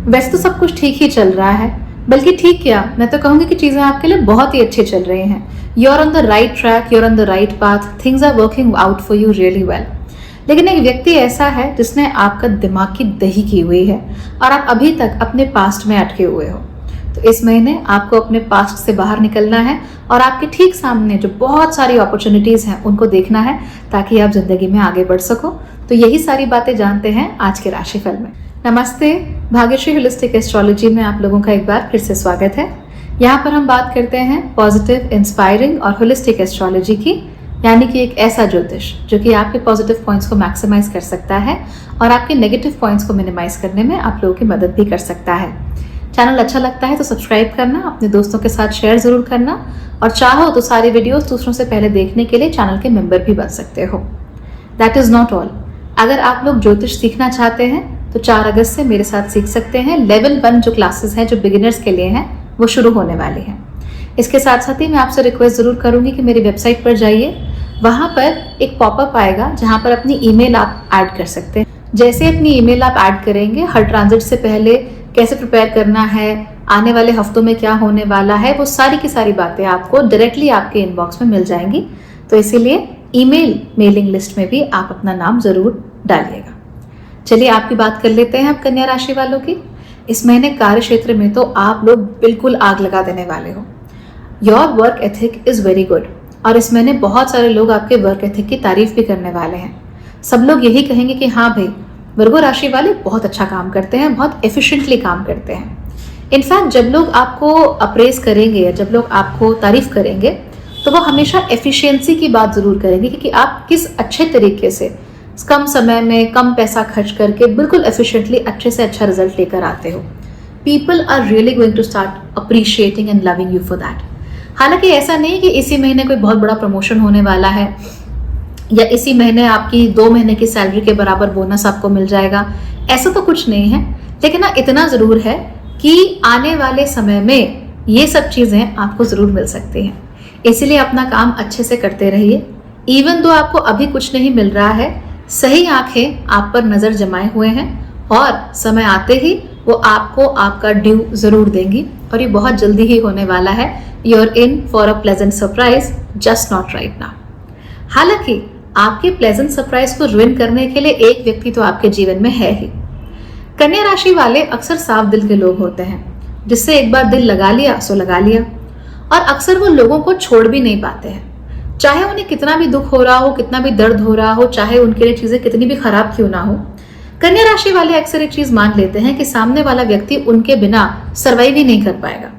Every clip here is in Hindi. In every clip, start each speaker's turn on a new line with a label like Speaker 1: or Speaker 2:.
Speaker 1: वैसे तो सब कुछ ठीक ही चल रहा है, बल्कि ठीक क्या, मैं तो कहूंगी कि चीजें आपके लिए बहुत ही अच्छी चल रही हैं। You are on the right track, you are on the right path, things are working out for you really well. लेकिन एक व्यक्ति ऐसा है जिसने आपका दिमाग की दही की हुई है और आप अभी तक अपने पास्ट में अटके हुए हो। तो इस महीने आपको अपने पास्ट से बाहर निकलना है और आपके ठीक सामने जो बहुत सारी अपॉर्चुनिटीज हैं उनको देखना है, ताकि आप जिंदगी में आगे बढ़ सको। तो यही सारी बातें जानते हैं आज के राशिफल में। नमस्ते, भाग्यश्री होलिस्टिक एस्ट्रोलॉजी में आप लोगों का एक बार फिर से स्वागत है। यहाँ पर हम बात करते हैं पॉजिटिव, इंस्पायरिंग और होलिस्टिक एस्ट्रोलॉजी की, यानी कि एक ऐसा ज्योतिष जो कि आपके पॉजिटिव पॉइंट्स को मैक्सिमाइज कर सकता है और आपके नेगेटिव पॉइंट्स को मिनिमाइज करने में आप लोगों की मदद भी कर सकता है। चैनल अच्छा लगता है तो सब्सक्राइब करना, अपने दोस्तों के साथ शेयर जरूर करना और चाहो तो सारी वीडियोस दूसरों से पहले देखने के लिए चैनल के मेंबर भी बन सकते हो। दैट इज नॉट ऑल, अगर आप लोग ज्योतिष सीखना चाहते हैं तो 4 अगस्त से मेरे साथ सीख सकते हैं। लेवल 1 जो क्लासेस हैं, जो बिगिनर्स के लिए हैं, वो शुरू होने वाली हैं। इसके साथ साथ ही मैं आपसे रिक्वेस्ट जरूर करूंगी कि मेरी वेबसाइट पर जाइए, वहां पर एक पॉपअप आएगा जहां पर अपनी ईमेल आप ऐड कर सकते हैं। जैसे अपनी ईमेल आप ऐड करेंगे, हर ट्रांजिट से पहले कैसे प्रिपेयर करना है, आने वाले हफ्तों में क्या होने वाला है, वो सारी की सारी बातें आपको डायरेक्टली आपके इनबॉक्स में मिल जाएंगी। तो इसीलिए ईमेल मेलिंग लिस्ट में भी आप अपना नाम जरूर डालिएगा। चलिए आपकी बात कर लेते हैं अब कन्या राशि वालों की। इस महीने कार्य क्षेत्र में तो आप लोग बिल्कुल आग लगा देने वाले हो। Your work ethic is very good और इस महीने बहुत सारे लोग आपके वर्क एथिक की तारीफ भी करने वाले हैं। सब लोग यही कहेंगे कि हाँ भाई, वर्गो राशि वाले बहुत अच्छा काम करते हैं, बहुत एफिशिएंटली काम करते हैं। इनफैक्ट जब लोग आपको अप्रेज करेंगे या जब लोग आपको तारीफ करेंगे तो वो हमेशा एफिशिएंसी की बात जरूर करेंगे कि आप किस अच्छे तरीके से कम समय में कम पैसा खर्च करके बिल्कुल एफिशिएंटली अच्छे से अच्छा रिजल्ट लेकर आते हो। People are really going to start appreciating and loving you for that. हालांकि ऐसा नहीं कि इसी महीने कोई बहुत बड़ा प्रमोशन होने वाला है या इसी महीने आपकी 2 महीने की सैलरी के बराबर बोनस आपको मिल जाएगा, ऐसा तो कुछ नहीं है। लेकिन हाँ, इतना जरूर है कि आने वाले समय में ये सब चीजें आपको जरूर मिल सकती हैं। इसीलिए अपना काम अच्छे से करते रहिए। इवन दो आपको अभी कुछ नहीं मिल रहा है, सही आंखें आप पर नजर जमाए हुए हैं और समय आते ही वो आपको आपका ड्यू जरूर देंगी और ये बहुत जल्दी ही होने वाला है। You are in for a pleasant surprise, just not right now. हालांकि आपके प्लेजेंट सरप्राइज को रुइन करने के लिए एक व्यक्ति तो आपके जीवन में है ही। कन्या राशि वाले अक्सर साफ दिल के लोग होते हैं, जिससे एक बार दिल लगा लिया सो लगा लिया, और अक्सर वो लोगों को छोड़ भी नहीं पाते हैं। चाहे उन्हें कितना भी दुख हो रहा हो, कितना भी दर्द हो रहा हो, चाहे उनके लिए चीजें कितनी भी खराब क्यों ना हो, कन्या राशि वाले अक्सर एक चीज मान लेते हैं कि सामने वाला व्यक्ति उनके बिना सर्वाइव ही नहीं कर पाएगा।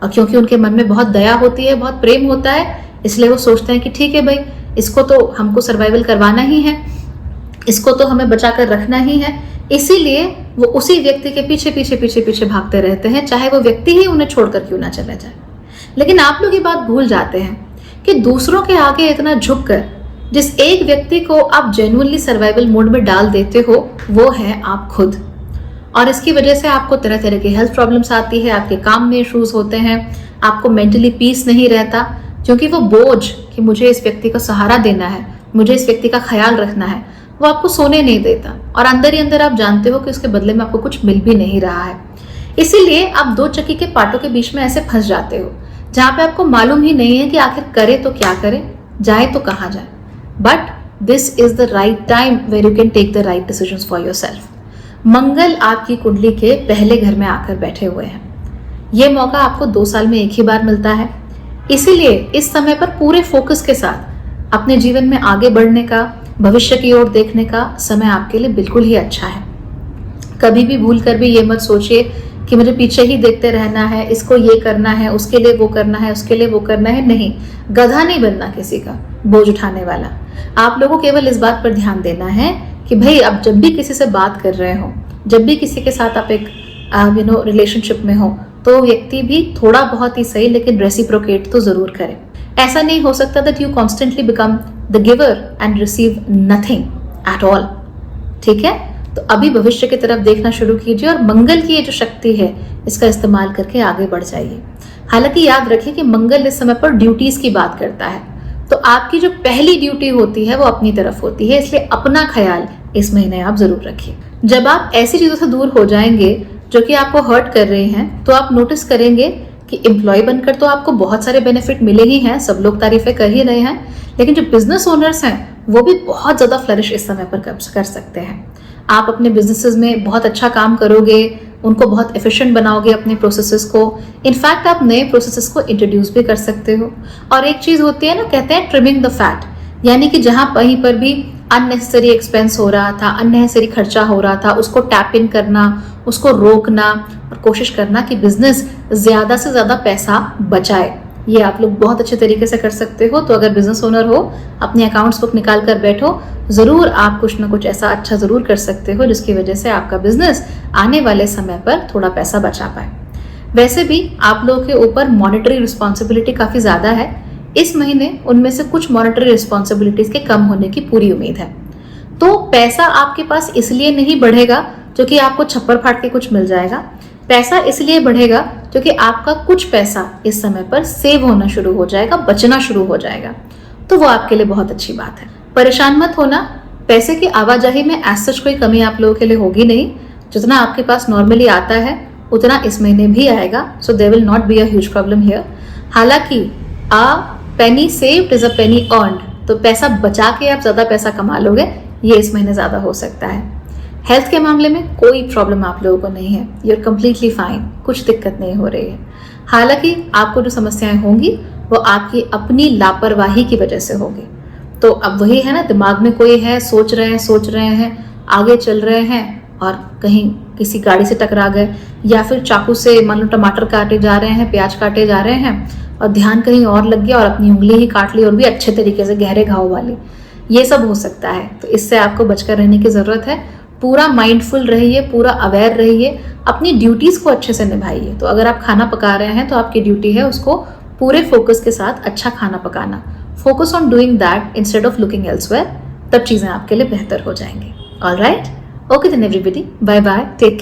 Speaker 1: और क्योंकि उनके मन में बहुत दया होती है, बहुत प्रेम होता है, इसलिए वो सोचते हैं कि ठीक है भाई, इसको तो हमको सर्वाइवल करवाना ही है, इसको तो हमें बचा कर रखना ही है। इसीलिए वो उसी व्यक्ति के पीछे पीछे पीछे पीछे भागते रहते हैं, चाहे वो व्यक्ति ही उन्हें छोड़कर क्यों ना चला जाए। लेकिन आप लोग ये बात भूल जाते हैं कि दूसरों के आगे इतना झुककर जिस एक व्यक्ति को आप जेन्युइनली सर्वाइवल मोड में डाल देते हो, वो है आप खुद। और इसकी वजह से आपको तरह तरह की हेल्थ प्रॉब्लम्स आती है, आपके काम में इश्यूज होते हैं, आपको मेंटली पीस नहीं रहता, क्योंकि वो बोझ कि मुझे इस व्यक्ति का सहारा देना है, मुझे इस व्यक्ति का ख्याल रखना है, वो आपको सोने नहीं देता। और अंदर ही अंदर आप जानते हो कि उसके बदले में आपको कुछ मिल भी नहीं रहा है। इसीलिए आप 2 चक्की के पाटों के बीच में ऐसे फंस जाते हो, जहां पे आपको मालूम ही नहीं है कि आखिर करे तो क्या करे, जाए तो कहाँ जाए। But this is the right time where you can take the right decisions for yourself. मंगल आपकी कुंडली के पहले घर में आकर बैठे हुए हैं। ये मौका आपको 2 साल में एक ही बार मिलता है। इसीलिए इस समय पर पूरे फोकस के साथ अपने जीवन में आगे बढ़ने का, भविष्य की ओर देखने का समय आपके लिए बिल्कुल ही अच्छा है। कभी भी भूल कर भी ये मत सोचिए कि मुझे पीछे ही देखते रहना है, इसको ये करना है, उसके लिए वो करना है, उसके लिए वो करना है। नहीं, गधा नहीं बनना किसी का बोझ उठाने वाला। आप लोगों को केवल इस बात पर ध्यान देना है कि भाई अब जब भी किसी से बात कर रहे हो, जब भी किसी के साथ आप एक रिलेशनशिप में हो, तो व्यक्ति भी थोड़ा बहुत ही सही लेकिन रेसिप्रोकेट तो जरूर करे। ऐसा नहीं हो सकता that you constantly become the giver and receive nothing at all. ठीक है, तो अभी भविष्य की तरफ देखना शुरू कीजिए और मंगल की ये जो शक्ति है इसका इस्तेमाल करके आगे बढ़ जाइए। हालांकि याद रखिए कि मंगल इस समय पर ड्यूटीज की बात करता है, तो आपकी जो पहली ड्यूटी होती है वो अपनी तरफ होती है, इसलिए अपना ख्याल इस महीने आप जरूर रखिए। जब आप ऐसी चीजों से दूर हो जाएंगे जो कि आपको हर्ट कर रहे हैं, तो आप नोटिस करेंगे कि एम्प्लॉय बनकर तो आपको बहुत सारे बेनिफिट मिले ही हैं, सब लोग तारीफें कर ही रहे हैं, लेकिन जो बिजनेस ओनर्स हैं वो भी बहुत ज़्यादा फ्लरिश इस समय पर कर सकते हैं। आप अपने बिजनेसेस में बहुत अच्छा काम करोगे, उनको बहुत एफिशिएंट बनाओगे अपने प्रोसेसेस को। इनफैक्ट आप नए प्रोसेसेस को इंट्रोड्यूस भी कर सकते हो। और एक चीज़ होती है ना, कहते हैं ट्रिमिंग द फैट, यानी कि जहाँ कहीं पर भी अननेसेसरी एक्सपेंस हो रहा था, अननेसेसरी खर्चा हो रहा था, उसको टैप इन करना, उसको रोकना और कोशिश करना कि बिजनेस ज़्यादा से ज़्यादा पैसा बचाए। ये आप लोग बहुत अच्छे तरीके से कर सकते हो। तो अगर बिजनेस ओनर हो, अपने अकाउंट्स बुक निकाल कर बैठो, ज़रूर आप कुछ ना कुछ ऐसा अच्छा ज़रूर कर सकते हो जिसकी वजह से आपका बिजनेस आने वाले समय पर थोड़ा पैसा बचा पाए। वैसे भी आप लोगों के ऊपर मॉनेटरी रिस्पॉन्सिबिलिटी काफ़ी ज़्यादा है। इस महीने उनमें से कुछ मॉनेटरी रिस्पॉन्सिबिलिटीज़ के कम होने की पूरी उम्मीद है। तो पैसा आपके पास इसलिए नहीं बढ़ेगा क्योंकि आपको छप्पर फाड़ के कुछ मिल जाएगा। पैसा इसलिए बढ़ेगा क्योंकि आपका कुछ पैसा इस समय पर सेव होना शुरू हो जाएगा, बचना शुरू हो जाएगा। तो वो आपके लिए बहुत अच्छी बात है। परेशान मत होना, पैसे की आवाजाही में एज सच कोई कमी आप लोगों के लिए होगी नहीं। जितना आपके पास नॉर्मली आता है उतना इस महीने भी आएगा। So there will not be a huge problem here. हालांकि a penny saved is a penny earned, तो पैसा बचा के आप ज़्यादा पैसा कमा लोगे, ये इस महीने ज़्यादा हो सकता है। हेल्थ के मामले में कोई प्रॉब्लम आप लोगों को नहीं है, यू आर कम्प्लीटली फाइन, कुछ दिक्कत नहीं हो रही है। हालांकि आपको जो समस्याएं होंगी वो आपकी अपनी लापरवाही की वजह से होगी। तो अब वही है ना, दिमाग में कोई है, सोच रहे हैं, आगे चल रहे हैं और कहीं किसी गाड़ी से टकरा गए, या फिर चाकू से मान लो टमाटर काटे जा रहे हैं, प्याज काटे जा रहे हैं और ध्यान कहीं और लग गया और अपनी उंगली ही काट ली, और भी अच्छे तरीके से गहरे घाव वाली। ये सब हो सकता है। तो इससे आपको बचकर रहने की ज़रूरत है। पूरा माइंडफुल रहिए, पूरा अवेयर रहिए, अपनी ड्यूटीज़ को अच्छे से निभाइए। तो अगर आप खाना पका रहे हैं तो आपकी ड्यूटी है उसको पूरे फोकस के साथ अच्छा खाना पकाना। Focus on doing that instead of looking elsewhere, तब चीज़ें आपके लिए बेहतर हो जाएंगी। Alright, okay then everybody, bye bye, take care.